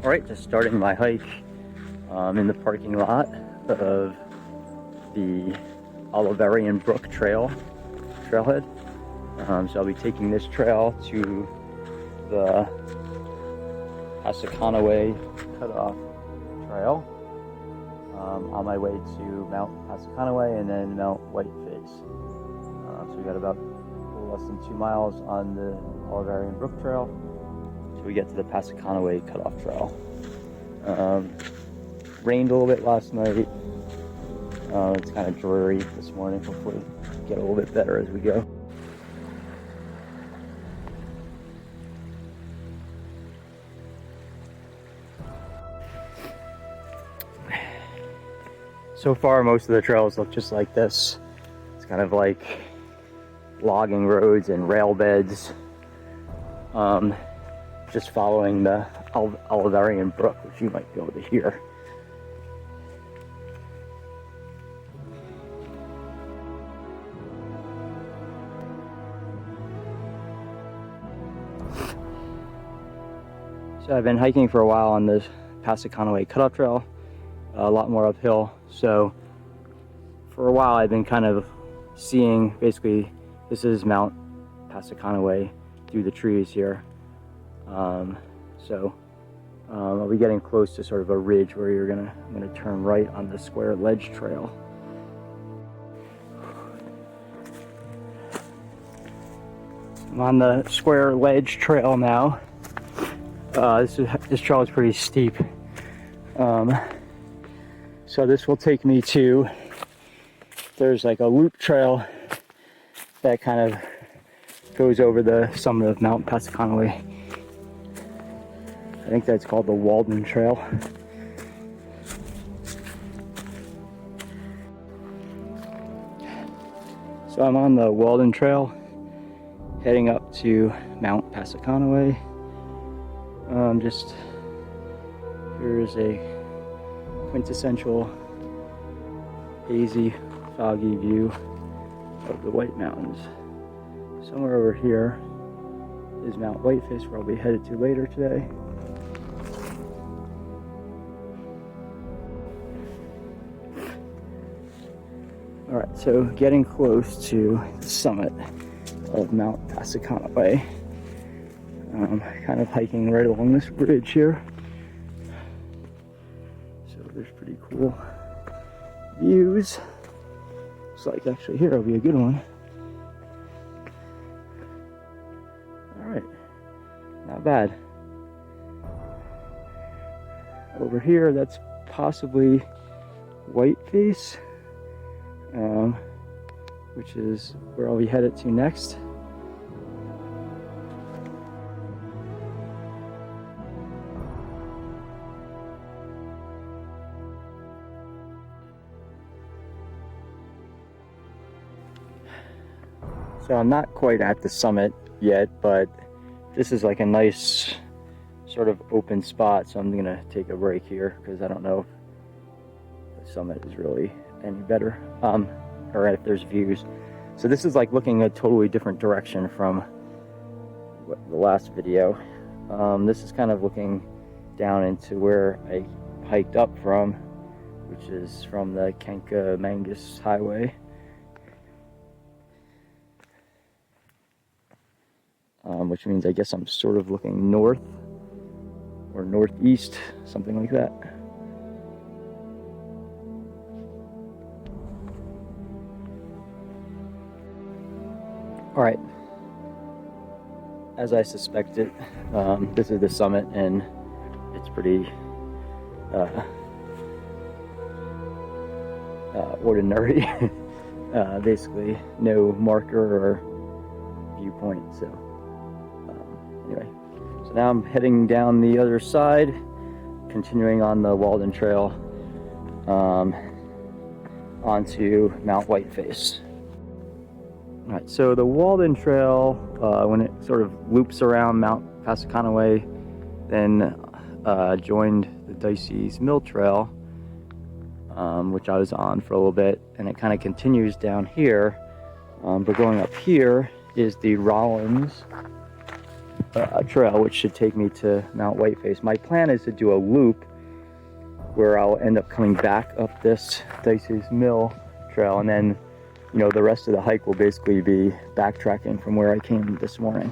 Alright, just starting my hike in the parking lot of the Oliverian Brook Trail trailhead. So I'll be taking this trail to the Passaconaway Cutoff Trail on my way to Mount Passaconaway and then Mount Whiteface. So we got about a little less than 2 miles on the Oliverian Brook Trail till we get to the Passaconaway Cutoff Trail. Rained a little bit last night. It's kind of dreary this morning. Hopefully get a little bit better as we go. So far, most of the trails look just like this. It's kind of like logging roads and rail beds. Just following the Oliverian Brook, which you might be able to hear. So I've been hiking for a while on this Passaconaway Cutoff Trail, a lot more uphill. So for a while I've been kind of seeing, basically this is Mount Passaconaway through the trees here. I'll be getting close to sort of a ridge where I'm gonna turn right on the square ledge trail. I'm on the square ledge trail now. This trail is pretty steep. So this will take me to, there's like a loop trail that kind of goes over the summit of Mount Passaconaway. I think that's called the Walden Trail. So I'm on the Walden Trail, heading up to Mount Passaconaway. Just here's a quintessential hazy, foggy view of the White Mountains. Somewhere over here is Mount Whiteface, where I'll be headed to later today. Alright, so getting close to the summit of Mount Passaconaway. Kind of hiking right along this bridge here. So there's pretty cool views. Looks like actually here will be a good one. Alright, not bad. Over here, that's possibly Whiteface, which is where I'll be headed to next. So I'm not quite at the summit yet, but this is like a nice sort of open spot, so I'm gonna take a break here because I don't know if the summit is really any better, or if there's views. So this is like looking a totally different direction from the last video. This is kind of looking down into where I hiked up from, which is from the Mangus Highway. Which means I guess I'm sort of looking north or northeast, something like that. Alright, as I suspected, this is the summit and it's pretty ordinary. Basically no marker or viewpoint, so anyway, so now I'm heading down the other side, continuing on the Walden Trail onto Mount Whiteface. Alright, so the Walden Trail, when it sort of loops around Mount Passaconaway, then joined the Dicey's Mill Trail, which I was on for a little bit, and it kind of continues down here, but going up here is the Rollins a trail which should take me to Mount Whiteface. My plan is to do a loop where I'll end up coming back up this Dicey's Mill Trail, and then, you know, the rest of the hike will basically be backtracking from where I came this morning.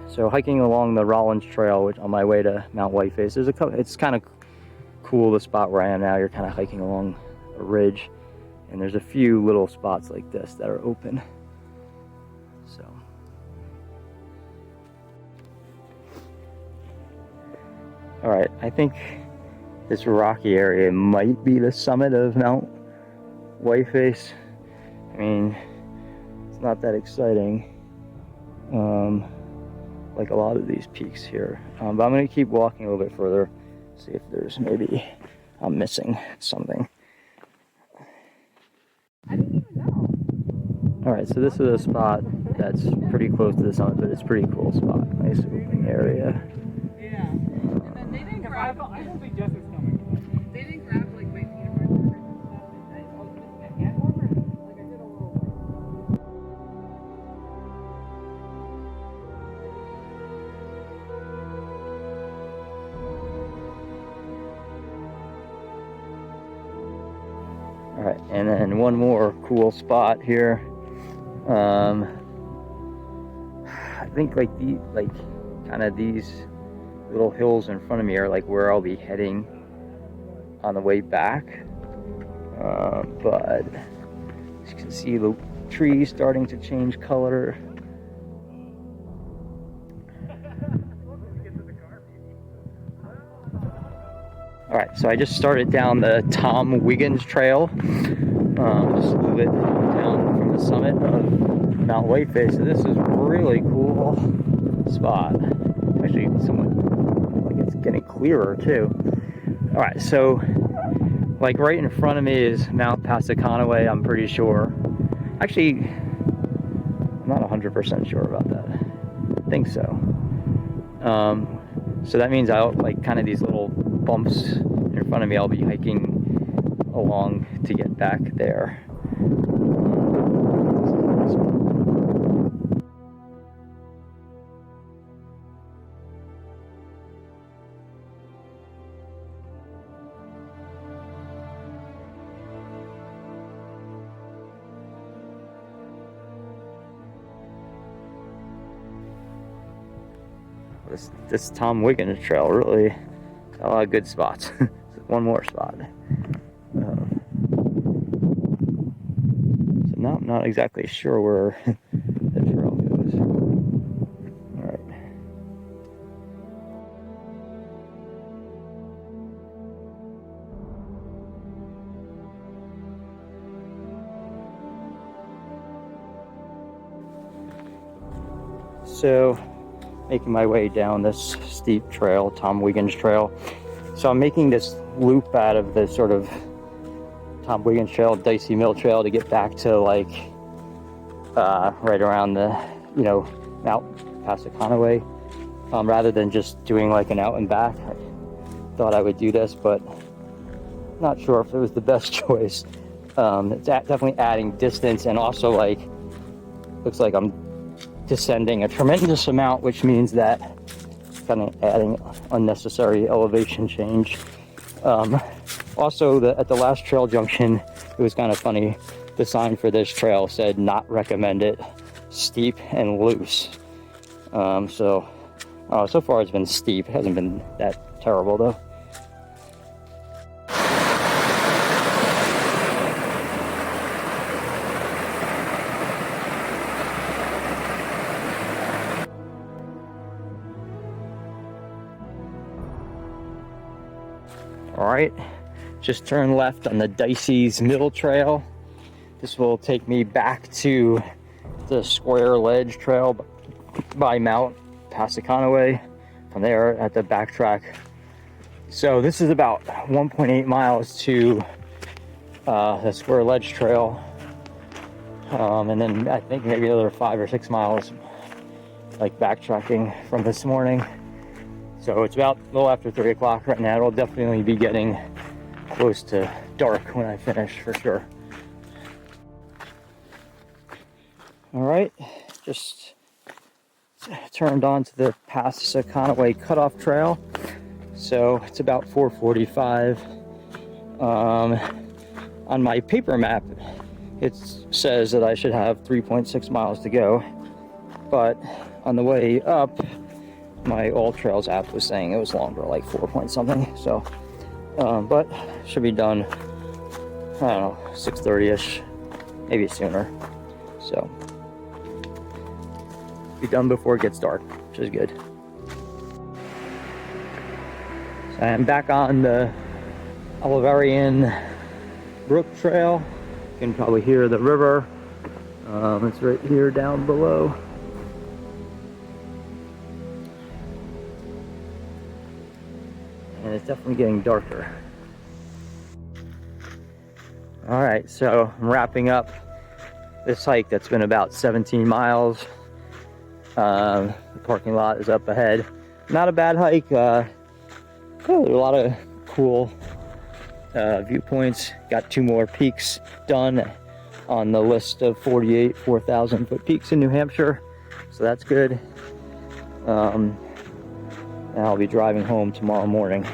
So hiking along the Rollins Trail, which on my way to Mount Whiteface, it's kind of cool, the spot where I am now. You're kind of hiking along a ridge, and there's a few little spots like this that are open. So all right, I think this rocky area might be the summit of Mount Whiteface. I mean, it's not that exciting, like a lot of these peaks here. But I'm gonna keep walking a little bit further, see if there's maybe I'm missing something. I didn't even know. All right, so this is a spot that's pretty close to the summit, but it's a pretty cool spot. Nice open area. Yeah. And then they didn't grab. I don't think Jessica's coming. They didn't grab like my peanut butter and stuff. And I was missing a hand warmer. Like I did a little like. All right, and then one more cool spot here. I think like kind of these little hills in front of me are like where I'll be heading on the way back. But as you can see, the trees starting to change color. All right, so I just started down the Wiggin Trail, just a little bit down from the summit of Mount Whiteface. So this is a really cool spot. Actually, somewhat like it's getting clearer too. All right, so like right in front of me is Mount Passaconaway, I'm pretty sure. Actually, I'm not 100% sure about that. I think so. So that means I'll like kind of these little bumps in front of me, I'll be hiking along to get back there. This Wiggin Trail really got a lot of good spots. One more spot. So now I'm not exactly sure where the trail goes. All right. So, making my way down this steep trail, Wiggin Trail. So I'm making this loop out of the sort of Wiggin Trail, Dicey Mill Trail to get back to like right around the, you know, Mount Passaconaway, rather than just doing like an out and back. I thought I would do this, but not sure if it was the best choice. It's definitely adding distance, and also like looks like I'm descending a tremendous amount, which means that kind of adding unnecessary elevation change. Also, at the last trail junction, it was kind of funny. The sign for this trail said "not recommended, steep and loose." So far it's been steep. It hasn't been that terrible though. All right, just turn left on the Dicey's Mill Trail. This will take me back to the Square Ledge Trail by Mount Passaconaway. From there at the backtrack. So this is about 1.8 miles to the Square Ledge Trail. And then I think maybe another 5 or 6 miles like backtracking from this morning. So it's about a little after 3 o'clock right now. It'll definitely be getting close to dark when I finish for sure. All right, just turned on to the Passaconaway Cutoff Trail. So it's about 4:45. On my paper map, it says that I should have 3.6 miles to go. But on the way up, my All Trails app was saying it was longer, like 4 point something. So, but should be done, I don't know, 6:30ish, maybe sooner. So, be done before it gets dark, which is good. So I'm back on the Oliverian Brook Trail. You can probably hear the river. It's right here down below. And it's definitely getting darker. All right, so I'm wrapping up this hike that's been about 17 miles. The parking lot is up ahead. Not a bad hike. There's a lot of cool viewpoints. Got 2 more peaks done on the list of 48 4,000 foot peaks in New Hampshire, so that's good. And I'll be driving home tomorrow morning.